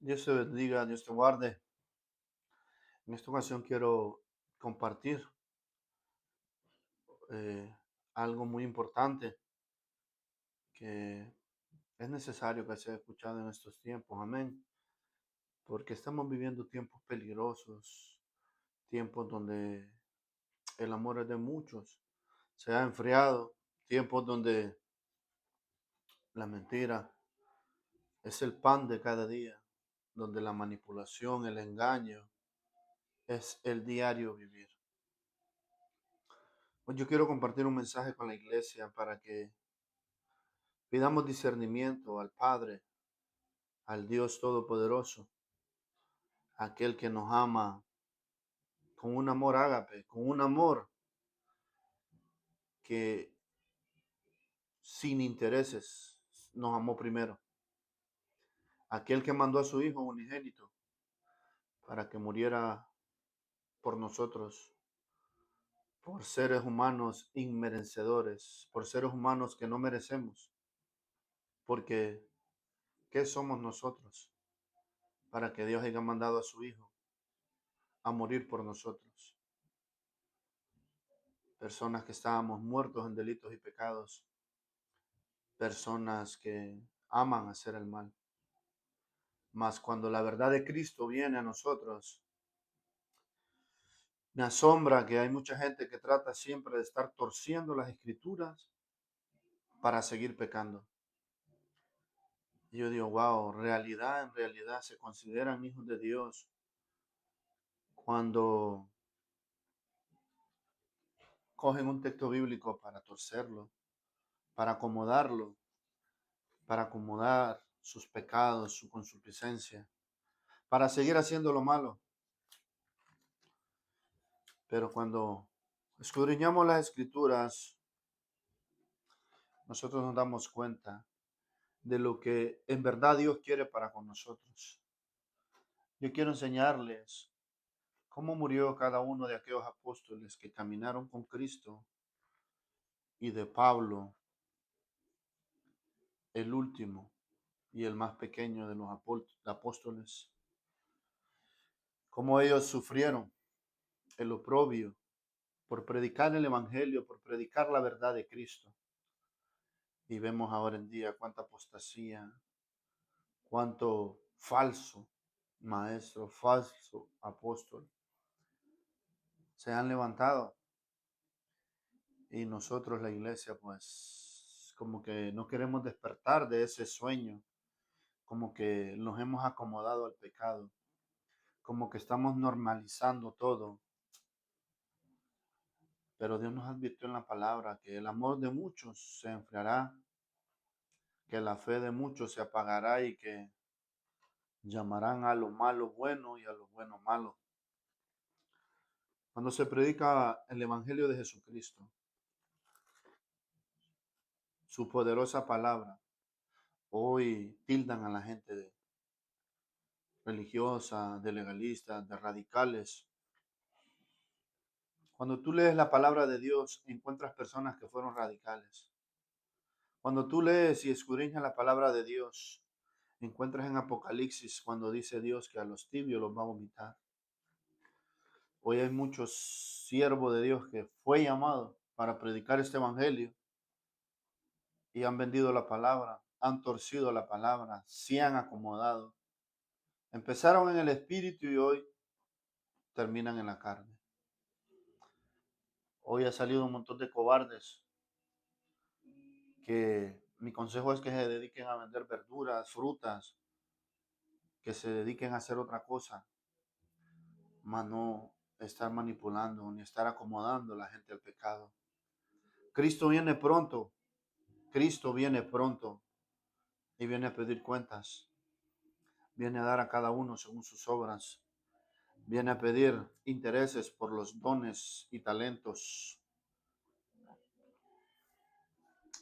Dios te bendiga, Dios te guarde. En esta ocasión quiero compartir eh, algo muy importante que es necesario que sea escuchado en estos tiempos. Amén. Porque estamos viviendo tiempos peligrosos, tiempos donde el amor es de muchos se ha enfriado, tiempos donde la mentira es el pan de cada día, donde la manipulación, el engaño es el diario vivir. Hoy yo quiero compartir un mensaje con la iglesia para que pidamos discernimiento al Padre, al Dios Todopoderoso, aquel que nos ama con un amor ágape, con un amor que sin intereses nos amó primero. Aquel que mandó a su Hijo unigénito para que muriera por nosotros, por seres humanos inmerecedores, por seres humanos que no merecemos, porque ¿qué somos nosotros para que Dios haya mandado a su Hijo a morir por nosotros? Personas que estábamos muertos en delitos y pecados, personas que aman hacer el mal. Mas cuando la verdad de Cristo viene a nosotros, me asombra que hay mucha gente que trata siempre de estar torciendo las escrituras para seguir pecando. Y yo digo, wow, en realidad se consideran hijos de Dios cuando cogen un texto bíblico para torcerlo, para acomodarlo, para acomodar sus pecados, su consuficiencia, para seguir haciendo lo malo. Pero cuando escudriñamos las escrituras, nosotros nos damos cuenta de lo que en verdad Dios quiere para con nosotros. Yo quiero enseñarles cómo murió cada uno de aquellos apóstoles que caminaron con Cristo y de Pablo, el último y el más pequeño de los apóstoles, cómo ellos sufrieron el oprobio por predicar el Evangelio, por predicar la verdad de Cristo. Y vemos ahora en día cuánta apostasía, cuánto falso maestro, falso apóstol se han levantado. Y nosotros, la iglesia, pues como que no queremos despertar de ese sueño, como que nos hemos acomodado al pecado, como que estamos normalizando todo. Pero Dios nos advirtió en la palabra que el amor de muchos se enfriará, que la fe de muchos se apagará y que llamarán a lo malo bueno y a lo bueno malo. Cuando se predica el Evangelio de Jesucristo, su poderosa palabra, hoy tildan a la gente de religiosa, de legalistas, de radicales. Cuando tú lees la palabra de Dios, encuentras personas que fueron radicales. Cuando tú lees y escudriñas la palabra de Dios, encuentras en Apocalipsis cuando dice Dios que a los tibios los va a vomitar. Hoy hay muchos siervos de Dios que fue llamado para predicar este evangelio y han vendido la palabra, han torcido la palabra, se han acomodado. Empezaron en el espíritu y hoy terminan en la carne. Hoy ha salido un montón de cobardes que mi consejo es que se dediquen a vender verduras, frutas, que se dediquen a hacer otra cosa, más no estar manipulando ni estar acomodando a la gente al pecado. Cristo viene pronto, Cristo viene pronto y viene a pedir cuentas, viene a dar a cada uno según sus obras, viene a pedir intereses por los dones y talentos.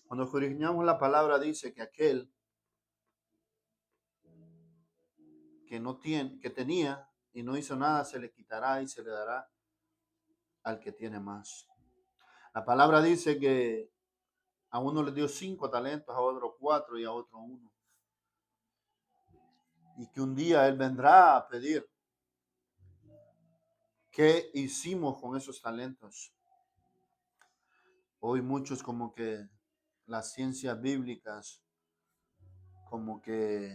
Cuando escudriñamos la palabra dice que aquel que no tiene, que tenía y no hizo nada, se le quitará y se le dará al que tiene más. La palabra dice que a uno le dio 5 talentos, a otro 4 y a otro 1. y que un día Él vendrá a pedir qué hicimos con esos talentos. Hoy muchos como que las ciencias bíblicas, como que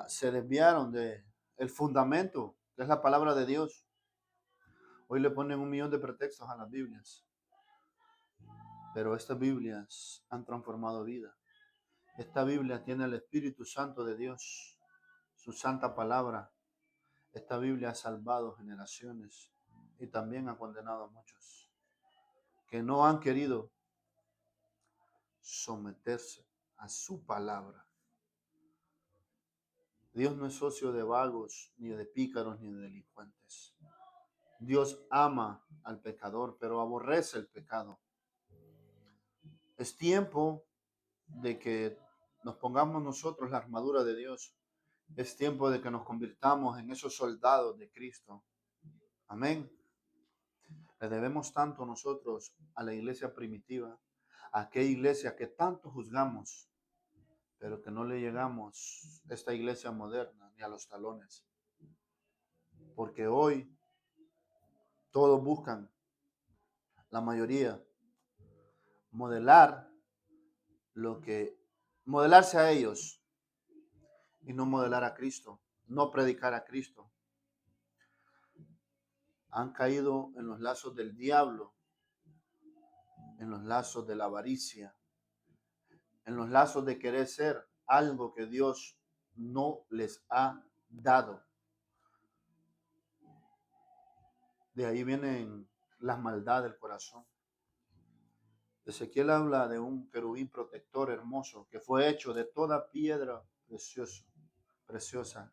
se desviaron de el fundamento, que es la palabra de Dios. Hoy le ponen 1 millón de pretextos a las Biblias, pero estas Biblias han transformado vida. Esta Biblia tiene el Espíritu Santo de Dios, su santa palabra. Esta Biblia ha salvado generaciones y también ha condenado a muchos que no han querido someterse a su palabra. Dios no es socio de vagos, ni de pícaros, ni de delincuentes. Dios ama al pecador, pero aborrece el pecado. Es tiempo de que nos pongamos nosotros la armadura de Dios. Es tiempo de que nos convirtamos en esos soldados de Cristo. Amén. Le debemos tanto nosotros a la iglesia primitiva, a aquella iglesia que tanto juzgamos, pero que no le llegamos a esta iglesia moderna ni a los talones. Porque hoy todos buscan, la mayoría, modelar modelarse a ellos y no modelar a Cristo, no predicar a Cristo. Han caído en los lazos del diablo, en los lazos de la avaricia, en los lazos de querer ser algo que Dios no les ha dado. De ahí vienen las maldades del corazón. Ezequiel habla de un querubín protector hermoso que fue hecho de toda piedra preciosa,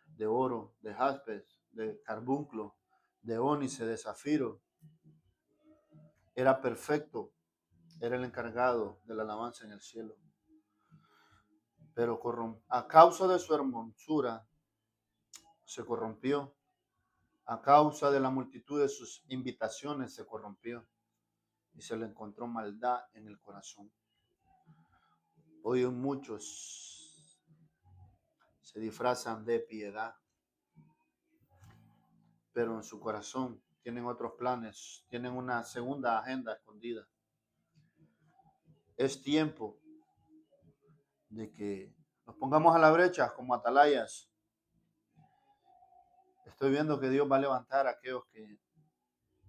de oro, de jaspe, de carbunclo, de ónice, de zafiro. Era perfecto, era el encargado de la alabanza en el cielo. Pero a causa de su hermosura se corrompió. A causa de la multitud de sus invitaciones se corrompió y se le encontró maldad en el corazón. Hoy muchos se disfrazan de piedad, pero en su corazón tienen otros planes, tienen una segunda agenda escondida. Es tiempo de que nos pongamos a la brecha como atalayas. Estoy viendo que Dios va a levantar a aquellos que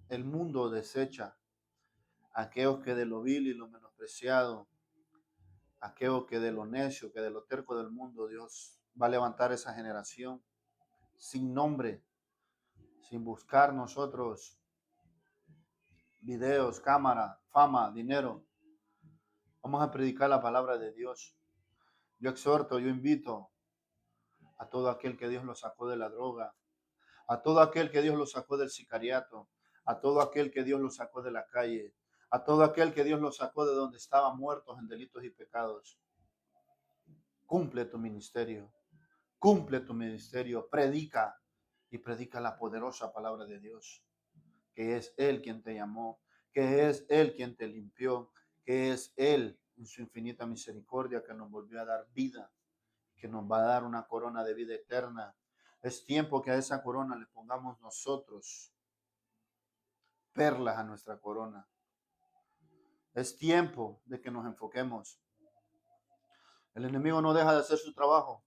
el mundo desecha, a aquellos que de lo vil y lo menospreciado, a aquellos que de lo necio, que de lo terco del mundo, Dios va a levantar esa generación sin nombre, sin buscar nosotros videos, cámara, fama, dinero. Vamos a predicar la palabra de Dios. Yo exhorto, yo invito a todo aquel que Dios lo sacó de la droga, a todo aquel que Dios lo sacó del sicariato, a todo aquel que Dios lo sacó de la calle, a todo aquel que Dios lo sacó de donde estaban muertos en delitos y pecados. Cumple tu ministerio, predica y predica la poderosa palabra de Dios, que es Él quien te llamó, que es Él quien te limpió, que es Él en su infinita misericordia que nos volvió a dar vida, que nos va a dar una corona de vida eterna. Es tiempo que a esa corona le pongamos nosotros perlas a nuestra corona. Es tiempo de que nos enfoquemos. El enemigo no deja de hacer su trabajo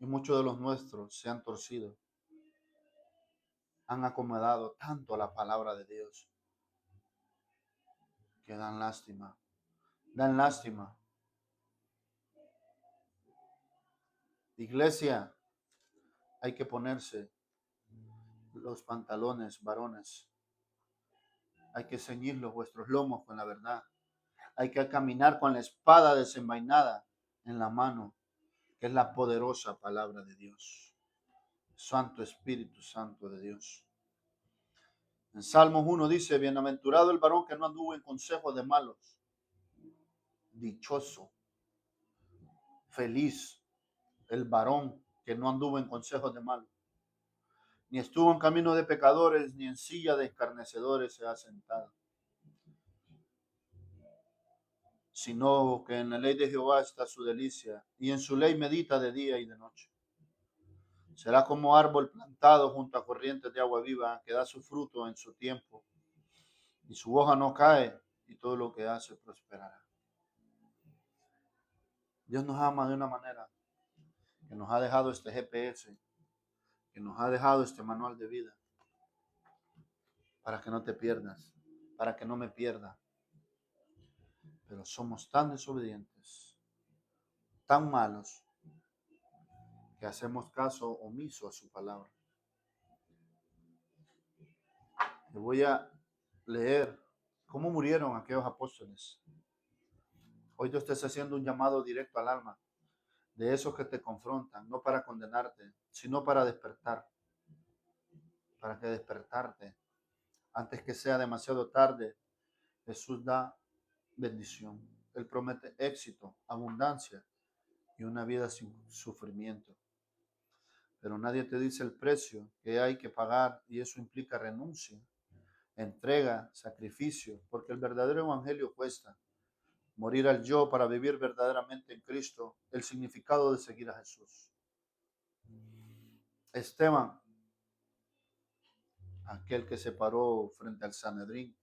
y muchos de los nuestros se han torcido. Han acomodado tanto a la palabra de Dios que dan lástima. Dan lástima. Iglesia, hay que ponerse los pantalones, varones. Hay que ceñirlos vuestros lomos con la verdad. Hay que caminar con la espada desenvainada en la mano, que es la poderosa palabra de Dios. Santo Espíritu Santo de Dios. En Salmos 1 dice, bienaventurado el varón que no anduvo en consejo de malos. Dichoso, feliz el varón que no anduvo en consejos de malos. Ni estuvo en camino de pecadores, ni en silla de escarnecedores se ha sentado. sino que en la ley de Jehová está su delicia, y en su ley medita de día y de noche. Será como árbol plantado junto a corrientes de agua viva, que da su fruto en su tiempo, y su hoja no cae, y todo lo que hace prosperará. Dios nos ama de una manera que nos ha dejado este GPS, que nos ha dejado este manual de vida, para que no te pierdas, para que no me pierda. Pero somos tan desobedientes, tan malos, que hacemos caso omiso a su palabra. Le voy a leer cómo murieron aquellos apóstoles. Hoy Dios te está haciendo un llamado directo al alma, de esos que te confrontan, no para condenarte, sino para despertar, para que despertarte. Antes que sea demasiado tarde, Jesús da bendición. Él promete éxito, abundancia y una vida sin sufrimiento. Pero nadie te dice el precio que hay que pagar, y eso implica renuncia, entrega, sacrificio, porque el verdadero evangelio cuesta. Morir al yo para vivir verdaderamente en Cristo, el significado de seguir a Jesús. Esteban, aquel que se paró frente al Sanedrín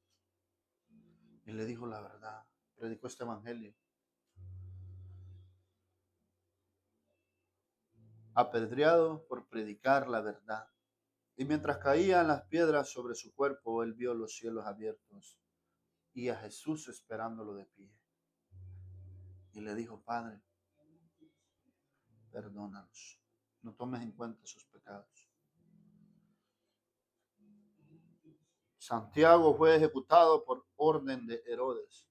y le dijo la verdad, predicó este evangelio, apedreado por predicar la verdad. Y mientras caían las piedras sobre su cuerpo, él vio los cielos abiertos y a Jesús esperándolo de pie. Y le dijo: Padre, perdónalos, no tomes en cuenta sus pecados. Santiago fue ejecutado por orden de Herodes.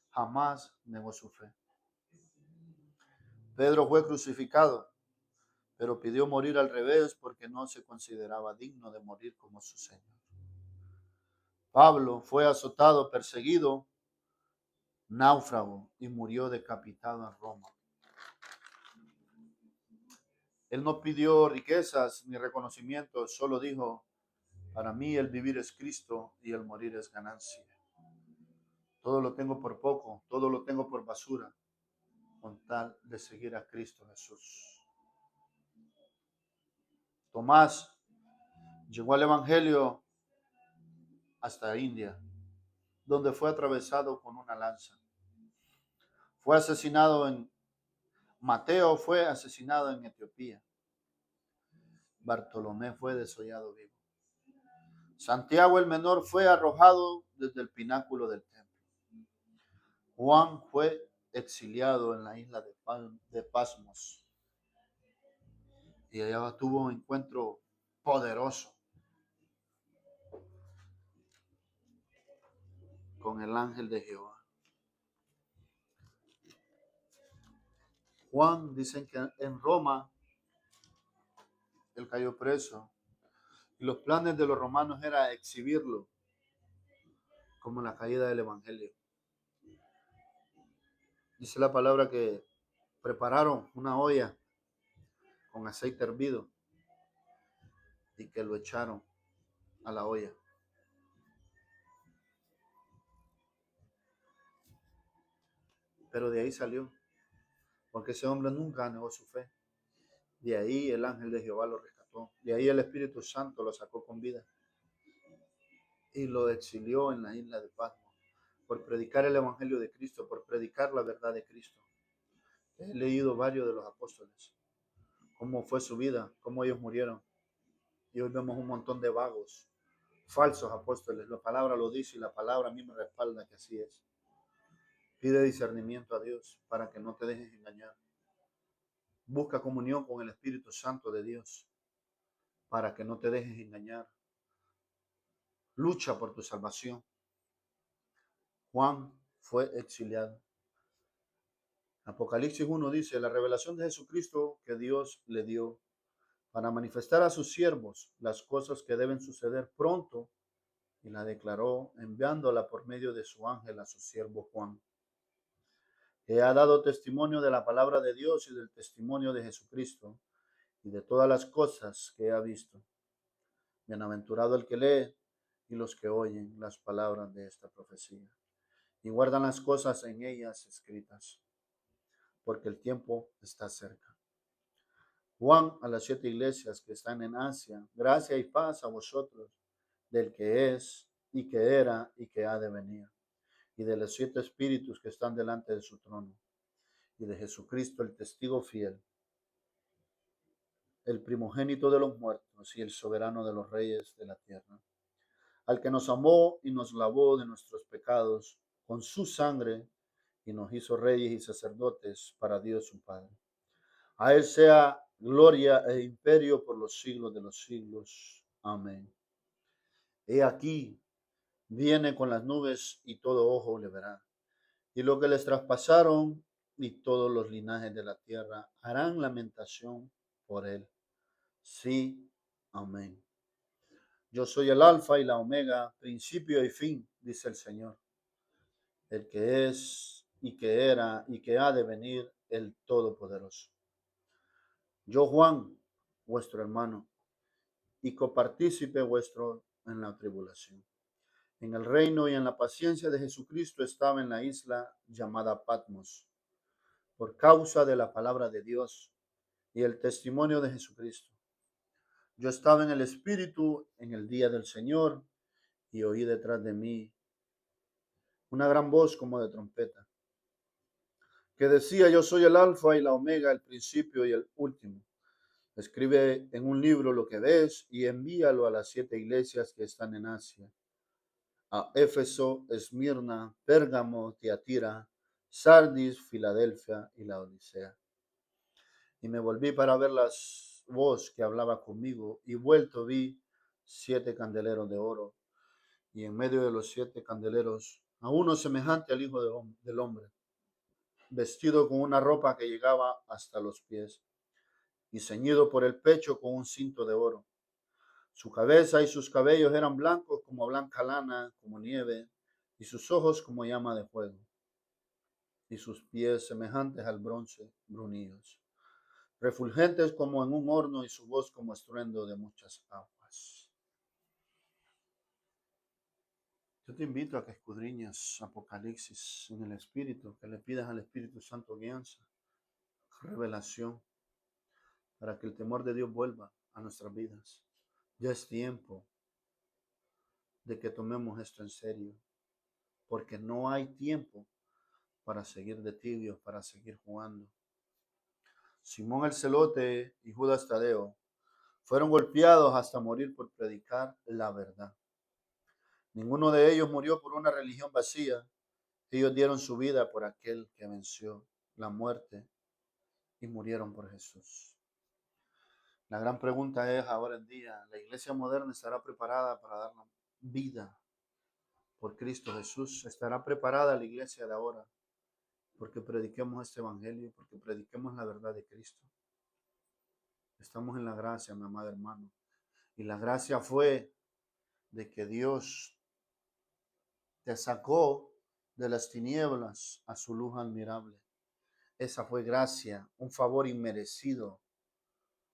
Jamás negó su fe. Pedro fue crucificado, pero pidió morir al revés porque no se consideraba digno de morir como su Señor. Pablo fue azotado, perseguido, náufrago, y murió decapitado en Roma. Él no pidió riquezas ni reconocimiento, solo dijo: para mí el vivir es Cristo y el morir es ganancia. Todo lo tengo por poco, todo lo tengo por basura, con tal de seguir a Cristo Jesús. Tomás llegó al Evangelio hasta India, donde fue atravesado con una lanza. Fue asesinado en Mateo, fue asesinado en Etiopía. Bartolomé fue desollado vivo. Santiago el menor fue arrojado desde el pináculo del templo. Juan fue exiliado en la isla de Pasmos y allá tuvo un encuentro poderoso con el ángel de Jehová. Juan, dicen que en Roma él cayó preso y los planes de los romanos era exhibirlo como la caída del evangelio. Dice la palabra que prepararon una olla con aceite hervido y que lo echaron a la olla. Pero de ahí salió, porque ese hombre nunca negó su fe. De ahí el ángel de Jehová lo rescató. De ahí el Espíritu Santo lo sacó con vida y lo exilió en la isla de Patmos por predicar el evangelio de Cristo, por predicar la verdad de Cristo. He leído varios de los apóstoles, cómo fue su vida, cómo ellos murieron. Y hoy vemos un montón de vagos, falsos apóstoles. La palabra lo dice y la palabra a mí me respalda que así es. Pide discernimiento a Dios para que no te dejes engañar. Busca comunión con el Espíritu Santo de Dios para que no te dejes engañar. Lucha por tu salvación. Juan fue exiliado. Apocalipsis 1 dice: la revelación de Jesucristo que Dios le dio para manifestar a sus siervos las cosas que deben suceder pronto, y la declaró enviándola por medio de su ángel a su siervo Juan, que ha dado testimonio de la palabra de Dios y del testimonio de Jesucristo y de todas las cosas que ha visto. Bienaventurado el que lee y los que oyen las palabras de esta profecía y guardan las cosas en ellas escritas, porque el tiempo está cerca. Juan, a las 7 iglesias que están en Asia, gracia y paz a vosotros, del que es, y que era, y que ha de venir, y de los 7 espíritus que están delante de su trono, y de Jesucristo, el testigo fiel, el primogénito de los muertos y el soberano de los reyes de la tierra, al que nos amó y nos lavó de nuestros pecados con su sangre y nos hizo reyes y sacerdotes para Dios su Padre. A él sea gloria e imperio por los siglos de los siglos. Amén. He aquí, viene con las nubes y todo ojo le verá. Y lo que les traspasaron y todos los linajes de la tierra harán lamentación por él. Sí, amén. Yo soy el alfa y la omega, principio y fin, dice el Señor, el que es y que era y que ha de venir, el Todopoderoso. Yo, Juan, vuestro hermano, y copartícipe vuestro en la tribulación, en el reino y en la paciencia de Jesucristo, estaba en la isla llamada Patmos, por causa de la palabra de Dios y el testimonio de Jesucristo. Yo estaba en el Espíritu en el día del Señor y oí detrás de mí una gran voz como de trompeta, que decía: yo soy el alfa y la omega, el principio y el último. Escribe en un libro lo que ves y envíalo a las 7 iglesias que están en Asia: a Éfeso, Esmirna, Pérgamo, Tiatira, Sardis, Filadelfia y la Odisea. Y me volví para ver la voz que hablaba conmigo, y vuelto vi 7 candeleros de oro, y en medio de los 7 candeleros a uno semejante al Hijo del Hombre, vestido con una ropa que llegaba hasta los pies, y ceñido por el pecho con un cinto de oro. Su cabeza y sus cabellos eran blancos como blanca lana, como nieve, y sus ojos como llama de fuego, y sus pies semejantes al bronce, brunillos, refulgentes como en un horno, y su voz como estruendo de muchas aguas. Yo te invito a que escudriñes Apocalipsis en el Espíritu, que le pidas al Espíritu Santo guianza, revelación, para que el temor de Dios vuelva a nuestras vidas. Ya es tiempo de que tomemos esto en serio, porque no hay tiempo para seguir de tibios, para seguir jugando. Simón el Celote y Judas Tadeo fueron golpeados hasta morir por predicar la verdad. Ninguno de ellos murió por una religión vacía. Ellos dieron su vida por aquel que venció la muerte y murieron por Jesús. La gran pregunta es ahora en día: ¿la iglesia moderna estará preparada para dar vida por Cristo Jesús? ¿Estará preparada la iglesia de ahora porque prediquemos este evangelio, porque prediquemos la verdad de Cristo? Estamos en la gracia, mi amado hermano. Y la gracia fue de que Dios te sacó de las tinieblas a su luz admirable. Esa fue gracia, un favor inmerecido.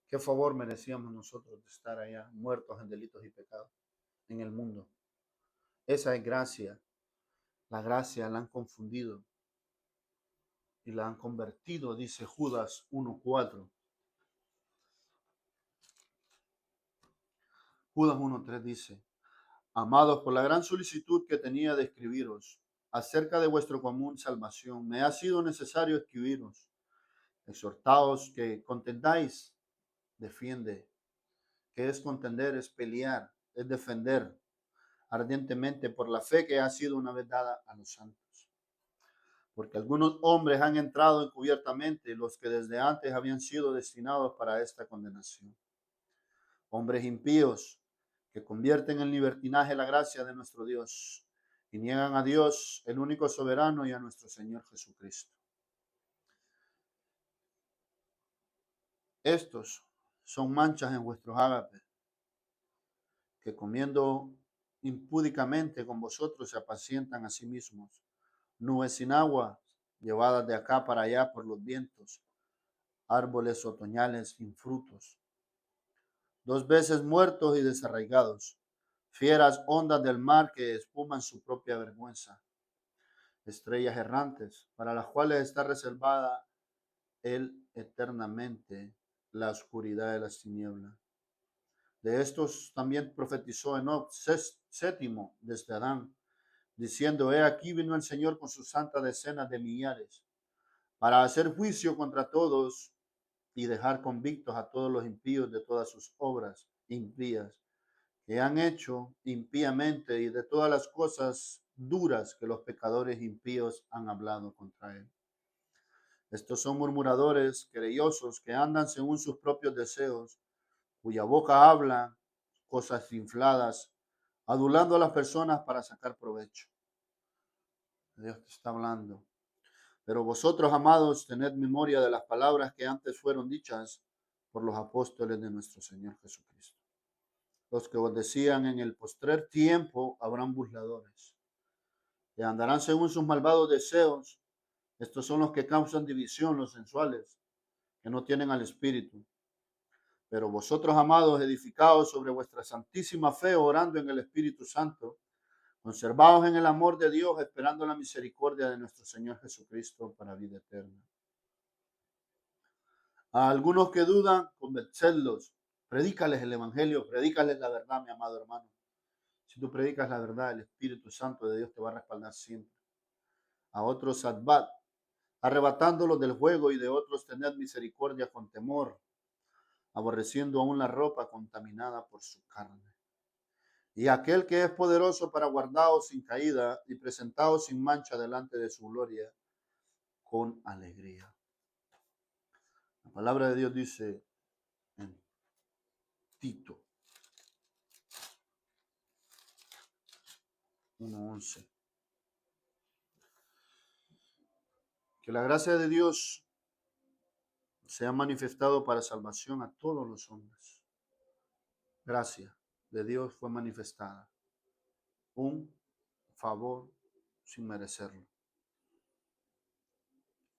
¿Qué favor merecíamos nosotros de estar allá muertos en delitos y pecados en el mundo? Esa es gracia. La gracia la han confundido y la han convertido, dice Judas 1:4. Judas 1:3 dice: amados, por la gran solicitud que tenía de escribiros acerca de vuestra común salvación, me ha sido necesario escribiros, exhortaos que contendáis. Defiende. ¿Qué es contender? Es pelear, es defender ardientemente por la fe que ha sido una vez dada a los santos. Porque algunos hombres han entrado encubiertamente, los que desde antes habían sido destinados para esta condenación. Hombres impíos que convierten en libertinaje la gracia de nuestro Dios y niegan a Dios, el único soberano, y a nuestro Señor Jesucristo. Estos son manchas en vuestros ágapes, que comiendo impúdicamente con vosotros se apacientan a sí mismos, nubes sin agua, llevadas de acá para allá por los vientos, árboles otoñales sin frutos, 2 veces muertos y desarraigados, fieras ondas del mar que espuman su propia vergüenza. estrellas errantes, para las cuales está reservada él eternamente la oscuridad de las tinieblas. De estos también profetizó Enoc, séptimo desde Adán, diciendo: He aquí vino el Señor con sus santas decenas de millares, para hacer juicio contra todos y dejar convictos a todos los impíos de todas sus obras impías que han hecho impíamente y de todas las cosas duras que los pecadores impíos han hablado contra él. Estos son murmuradores, querellosos, que andan según sus propios deseos, cuya boca habla cosas infladas, adulando a las personas para sacar provecho. Dios te está hablando. Pero vosotros, amados, tened memoria de las palabras que antes fueron dichas por los apóstoles de nuestro Señor Jesucristo. Los que os decían: en el postrer tiempo habrán burladores, que andarán según sus malvados deseos. Estos son los que causan división, los sensuales, que no tienen al Espíritu. Pero vosotros, amados, edificados sobre vuestra santísima fe, orando en el Espíritu Santo, conservados en el amor de Dios, esperando la misericordia de nuestro Señor Jesucristo para vida eterna. A algunos que dudan, convencedlos, predícales el Evangelio, predícales la verdad, mi amado hermano. Si tú predicas la verdad, el Espíritu Santo de Dios te va a respaldar siempre. A otros advad, arrebatándolos del juego, y de otros tened misericordia con temor, aborreciendo aún la ropa contaminada por su carne. Y aquel que es poderoso para guardaros sin caída y presentados sin mancha delante de su gloria con alegría. La palabra de Dios dice en Tito 1:11 que la gracia de Dios se ha manifestado para salvación a todos los hombres. Gracia de Dios fue manifestada, un favor sin merecerlo,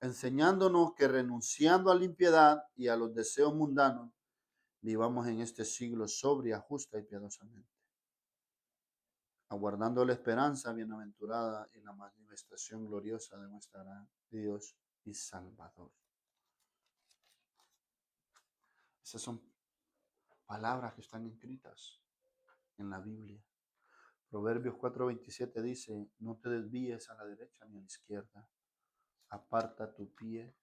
enseñándonos que renunciando a la impiedad y a los deseos mundanos, vivamos en este siglo sobria, justa y piadosamente, aguardando la esperanza bienaventurada y la manifestación gloriosa de nuestro gran Dios y Salvador. Esas son palabras que están escritas en la Biblia. Proverbios 4:27 dice: no te desvíes a la derecha ni a la izquierda, aparta tu pie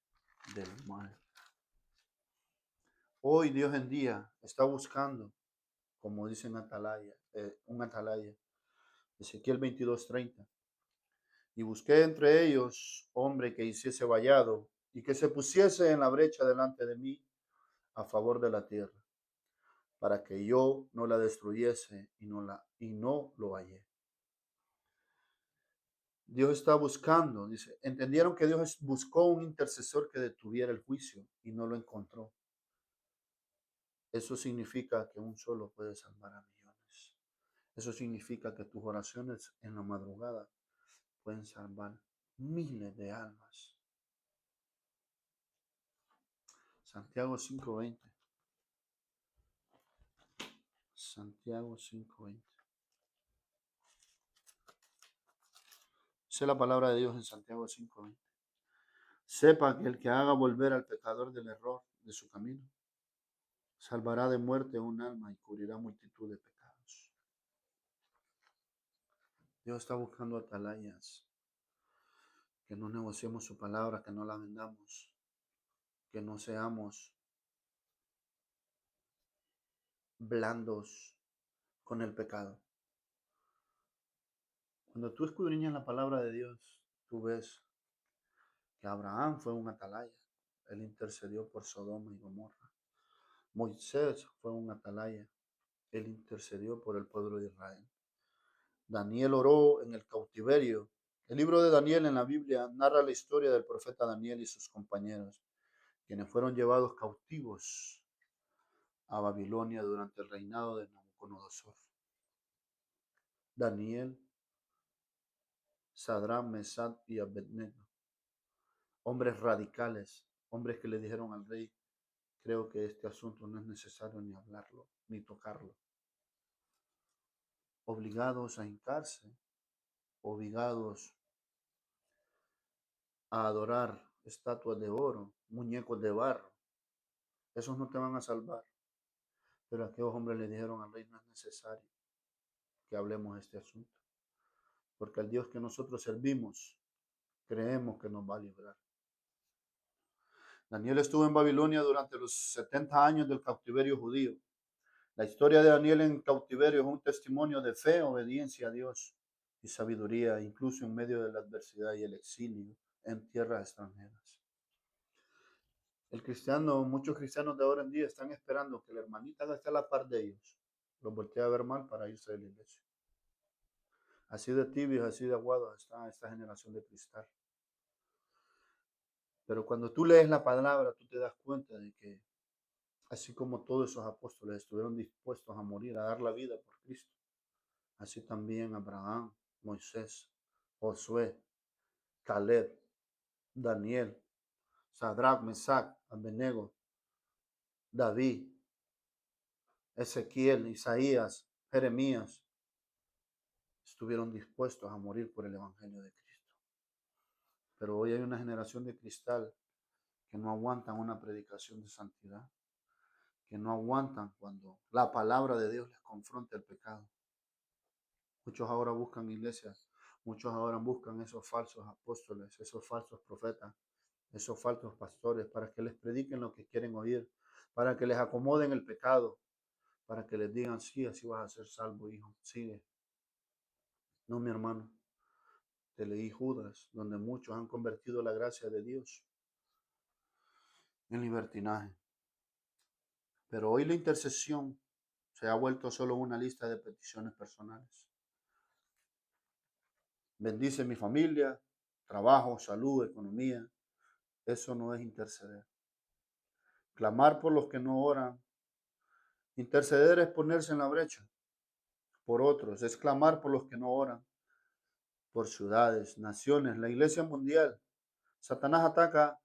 del mal. Hoy Dios en día está buscando, como dicen atalaya, un atalaya. Ezequiel 22:30. Y busqué entre ellos hombre que hiciese vallado y que se pusiese en la brecha delante de mí a favor de la tierra, para que yo no la destruyese, y no lo hallé. Dios está buscando, dice, entendieron que Dios buscó un intercesor que detuviera el juicio y no lo encontró. Eso significa que un solo puede salvar a millones. Eso significa que tus oraciones en la madrugada pueden salvar miles de almas. Santiago 5:20. Santiago 5:20. Dice la palabra de Dios en Santiago 5:20. Sepa que el que haga volver al pecador del error de su camino, salvará de muerte un alma y cubrirá multitud de pecados. Dios está buscando atalayas, que no negociemos su palabra, que no la vendamos, que no seamos blandos con el pecado. Cuando tú escudriñas la palabra de Dios, tú ves que Abraham fue un atalaya. Él intercedió por Sodoma y Gomorra. Moisés fue un atalaya. Él intercedió por el pueblo de Israel. Daniel oró en el cautiverio. El libro de Daniel en la Biblia narra la historia del profeta Daniel y sus compañeros, quienes fueron llevados cautivos a Babilonia durante el reinado de Nabucodonosor. Daniel, Sadrach, Mesach y Abednego, hombres radicales, hombres que le dijeron al rey: creo que este asunto no es necesario ni hablarlo, ni tocarlo. Obligados a hincarse, obligados a adorar estatuas de oro, muñecos de barro. Esos no te van a salvar. Pero aquellos hombres le dijeron al rey, no es necesario que hablemos de este asunto, porque al Dios que nosotros servimos, creemos que nos va a librar. Daniel estuvo en Babilonia durante los 70 años del cautiverio judío. La historia de Daniel en cautiverio es un testimonio de fe, obediencia a Dios y sabiduría, incluso en medio de la adversidad y el exilio en tierras extranjeras. Muchos cristianos de ahora en día están esperando que la hermanita que esté a la par de ellos los voltee a ver mal para irse de la iglesia. Así de tibios, así de aguados está esta generación de cristal. Pero cuando tú lees la palabra, tú te das cuenta de que así como todos esos apóstoles estuvieron dispuestos a morir, a dar la vida por Cristo, así también Abraham, Moisés, Josué, Caleb, Daniel, Sadrach, Mesach, Abednego, David, Ezequiel, Isaías, Jeremías, estuvieron dispuestos a morir por el Evangelio de Cristo. Pero hoy hay una generación de cristal que no aguantan una predicación de santidad, que no aguantan cuando la palabra de Dios les confronta el pecado. Muchos ahora buscan iglesias, muchos ahora buscan esos falsos apóstoles, esos falsos profetas, esos falsos pastores, para que les prediquen lo que quieren oír, para que les acomoden el pecado, para que les digan, sí, así vas a ser salvo, hijo, sigue. No, mi hermano, te leí Judas, donde muchos han convertido la gracia de Dios en libertinaje. Pero hoy la intercesión se ha vuelto solo una lista de peticiones personales. Bendice mi familia, trabajo, salud, economía. Eso no es interceder. Clamar por los que no oran. Interceder es ponerse en la brecha por otros, es clamar por los que no oran, por ciudades, naciones, la iglesia mundial. Satanás ataca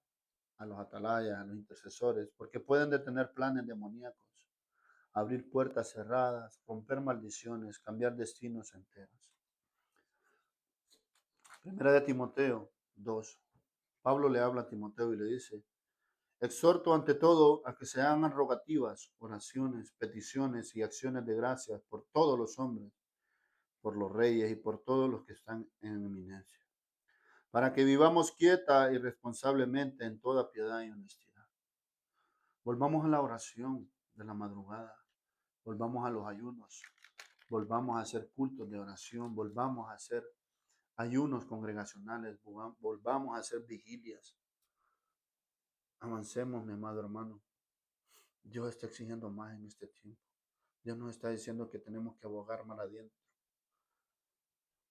a los atalayas, a los intercesores, porque pueden detener planes demoníacos, abrir puertas cerradas, romper maldiciones, cambiar destinos enteros. Primera de Timoteo 2. Pablo le habla a Timoteo y le dice, exhorto ante todo a que se hagan rogativas, oraciones, peticiones y acciones de gracias por todos los hombres, por los reyes y por todos los que están en eminencia, para que vivamos quieta y responsablemente en toda piedad y honestidad. Volvamos a la oración de la madrugada, volvamos a los ayunos, volvamos a hacer cultos de oración, volvamos a hacer ayunos congregacionales, volvamos a hacer vigilias. Avancemos, mi amado hermano. Dios está exigiendo más en este tiempo. Dios nos está diciendo que tenemos que abogar mal adentro,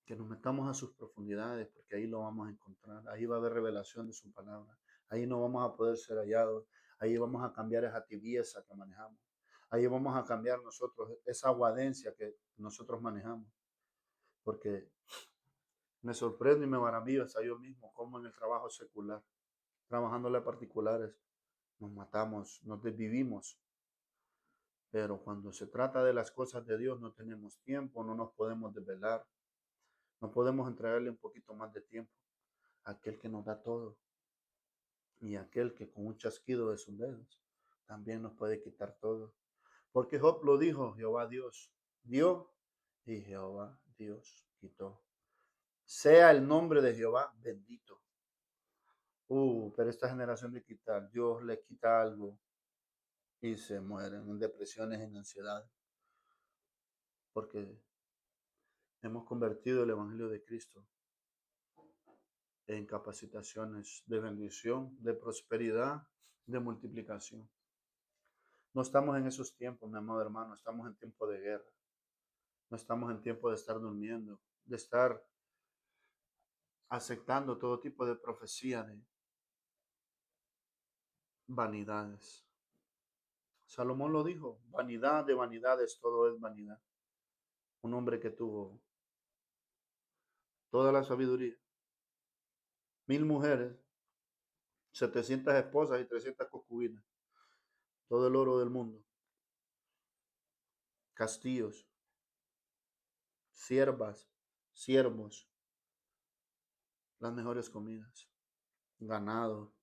que nos metamos a sus profundidades, porque ahí lo vamos a encontrar. Ahí va a haber revelación de su palabra. Ahí no vamos a poder ser hallados. Ahí vamos a cambiar esa tibieza que manejamos. Ahí vamos a cambiar nosotros esa aguadencia que nosotros manejamos. Porque me sorprende y me maravillo hasta yo mismo, como en el trabajo secular, trabajándole a particulares, nos matamos, nos desvivimos. Pero cuando se trata de las cosas de Dios, no tenemos tiempo, no nos podemos desvelar, no podemos entregarle un poquito más de tiempo a aquel que nos da todo y aquel que con un chasquido de sus dedos también nos puede quitar todo. Porque Job lo dijo, Jehová Dios dio y Jehová Dios quitó. Sea el nombre de Jehová bendito. Pero esta generación de quitar, Dios le quita algo y se mueren en depresiones, en ansiedad, porque hemos convertido el Evangelio de Cristo en capacitaciones de bendición, de prosperidad, de multiplicación. No estamos en esos tiempos, mi amado hermano, estamos en tiempo de guerra. No estamos en tiempo de estar durmiendo, de estar aceptando todo tipo de profecía de vanidades. Salomón lo dijo, vanidad de vanidades, todo es vanidad. Un hombre que tuvo toda la sabiduría, 1000 mujeres, 700 esposas y 300 concubinas, todo el oro del mundo, castillos, siervas, siervos, las mejores comidas. ganado.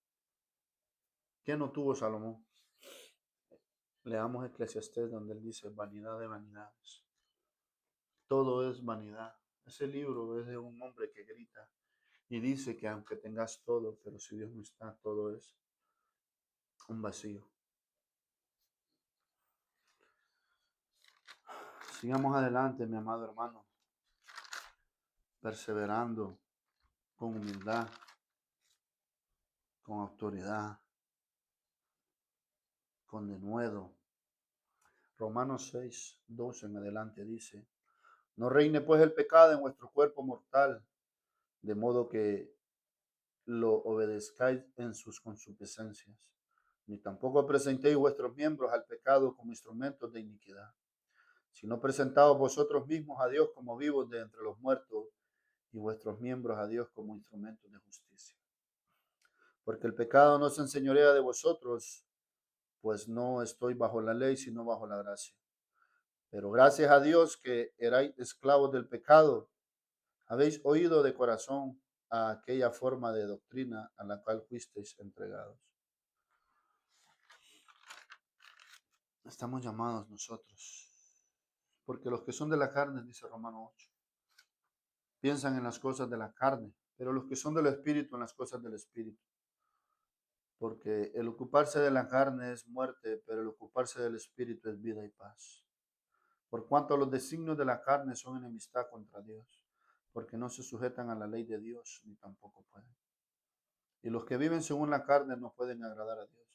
¿Qué no tuvo Salomón? Leamos Eclesiastés donde él dice vanidad de vanidades. Todo es vanidad. Ese libro es de un hombre que grita y dice que aunque tengas todo, pero si Dios no está, todo es un vacío. Sigamos adelante, mi amado hermano, perseverando con humildad, con autoridad, con denuedo. Romanos 6, 12 en adelante dice, no reine pues el pecado en vuestro cuerpo mortal, de modo que lo obedezcáis en sus concupiscencias, ni tampoco presentéis vuestros miembros al pecado como instrumentos de iniquidad, sino presentaos vosotros mismos a Dios como vivos de entre los muertos y vuestros miembros a Dios como instrumentos de justicia. Porque el pecado no se enseñorea de vosotros, pues no estoy bajo la ley, sino bajo la gracia. Pero gracias a Dios que erais esclavos del pecado, habéis oído de corazón a aquella forma de doctrina a la cual fuisteis entregados. Estamos llamados nosotros, porque los que son de la carne, dice Romano 8, piensan en las cosas de la carne, pero los que son del Espíritu en las cosas del Espíritu. Porque el ocuparse de la carne es muerte, pero el ocuparse del Espíritu es vida y paz. Por cuanto los designios de la carne son enemistad contra Dios, porque no se sujetan a la ley de Dios, ni tampoco pueden. Y los que viven según la carne no pueden agradar a Dios,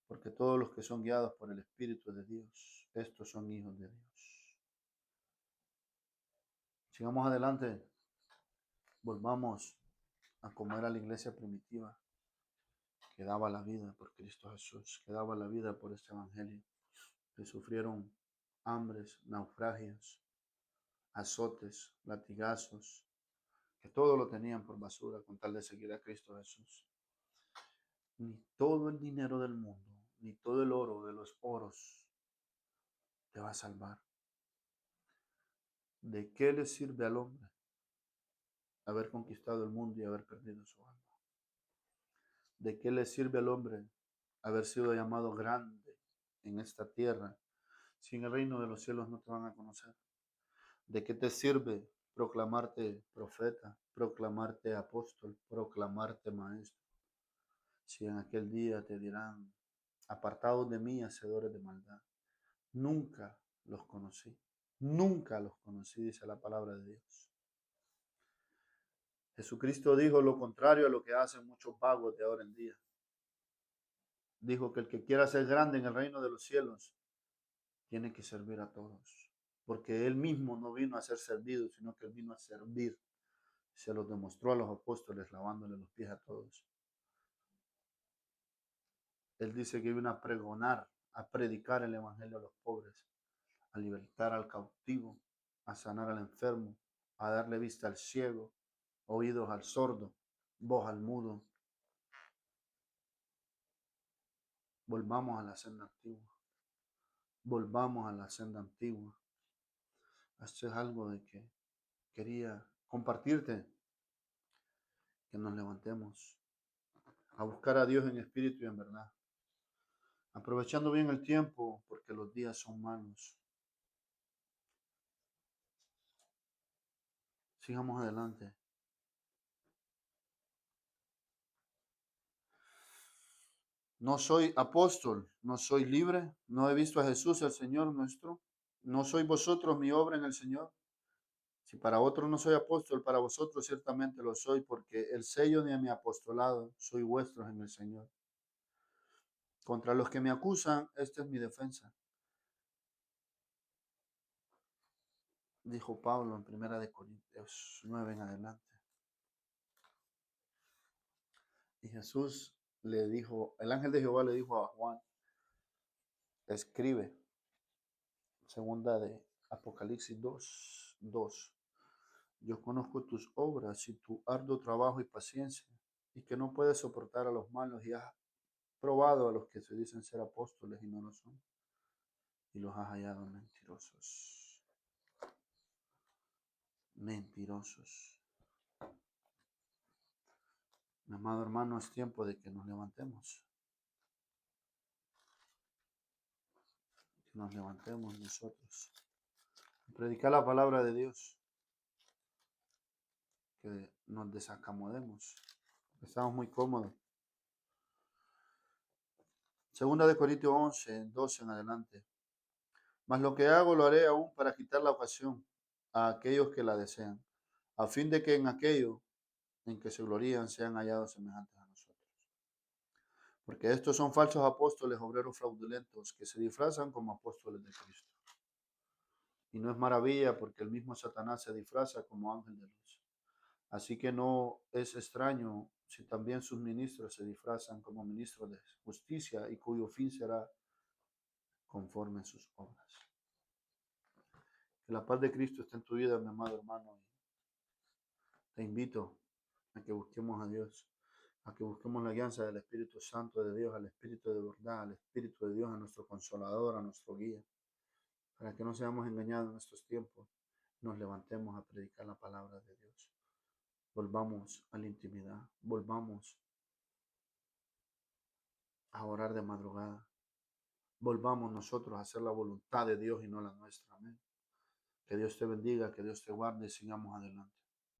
porque todos los que son guiados por el Espíritu de Dios, estos son hijos de Dios. Sigamos adelante, volvamos a como era la iglesia primitiva, que daba la vida por Cristo Jesús, que daba la vida por este evangelio, que sufrieron hambres, naufragios, azotes, latigazos, que todo lo tenían por basura con tal de seguir a Cristo Jesús. Ni todo el dinero del mundo, ni todo el oro de los oros te va a salvar. ¿De qué le sirve al hombre haber conquistado el mundo y haber perdido su alma? ¿De qué le sirve al hombre haber sido llamado grande en esta tierra si en el reino de los cielos no te van a conocer? ¿De qué te sirve proclamarte profeta, proclamarte apóstol, proclamarte maestro, si en aquel día te dirán, apartados de mí, hacedores de maldad? Nunca los conocí, nunca los conocí, dice la palabra de Dios. Jesucristo dijo lo contrario a lo que hacen muchos vagos de ahora en día. Dijo que el que quiera ser grande en el reino de los cielos tiene que servir a todos, porque él mismo no vino a ser servido, sino que él vino a servir. Se los demostró a los apóstoles lavándole los pies a todos. Él dice que vino a pregonar, a predicar el evangelio a los pobres, a libertar al cautivo, a sanar al enfermo, a darle vista al ciego, oídos al sordo, voz al mudo. Volvamos a la senda antigua. Volvamos a la senda antigua. Esto es algo de que quería compartirte, que nos levantemos a buscar a Dios en espíritu y en verdad, aprovechando bien el tiempo porque los días son malos. Sigamos adelante. No soy apóstol, no soy libre, no he visto a Jesús el Señor nuestro, no soy vosotros mi obra en el Señor. Si para otros no soy apóstol, para vosotros ciertamente lo soy, porque el sello de mi apostolado soy vuestros en el Señor. Contra los que me acusan, esta es mi defensa. Dijo Pablo en 1 Corintios 9 en adelante. Y Jesús le dijo, el ángel de Jehová le dijo a Juan, escribe, segunda de Apocalipsis 2:2. Yo conozco tus obras y tu arduo trabajo y paciencia, y que no puedes soportar a los malos, y has probado a los que se dicen ser apóstoles y no lo son, y los has hallado mentirosos. Mentirosos. Mi amado hermano, es tiempo de que nos levantemos. Que nos levantemos nosotros. Predicar la palabra de Dios. Que nos desacomodemos. Estamos muy cómodos. Segunda de Corintios 11, 12 en adelante. Mas lo que hago lo haré aún para quitar la ocasión a aquellos que la desean, a fin de que en aquello en que se glorían sean hallados semejantes a nosotros. Porque estos son falsos apóstoles, obreros fraudulentos, que se disfrazan como apóstoles de Cristo. Y no es maravilla, porque el mismo Satanás se disfraza como ángel de luz. Así que no es extraño si también sus ministros se disfrazan como ministros de justicia, y cuyo fin será conforme a sus obras. Que la paz de Cristo esté en tu vida, mi amado hermano. Te invito a que busquemos a Dios, a que busquemos la alianza del Espíritu Santo de Dios, al Espíritu de verdad, al Espíritu de Dios, a nuestro consolador, a nuestro guía, para que no seamos engañados en estos tiempos. Nos levantemos a predicar la palabra de Dios. Volvamos a la intimidad, volvamos a orar de madrugada. Volvamos nosotros a hacer la voluntad de Dios y no la nuestra. Amén. Que Dios te bendiga, que Dios te guarde y sigamos adelante.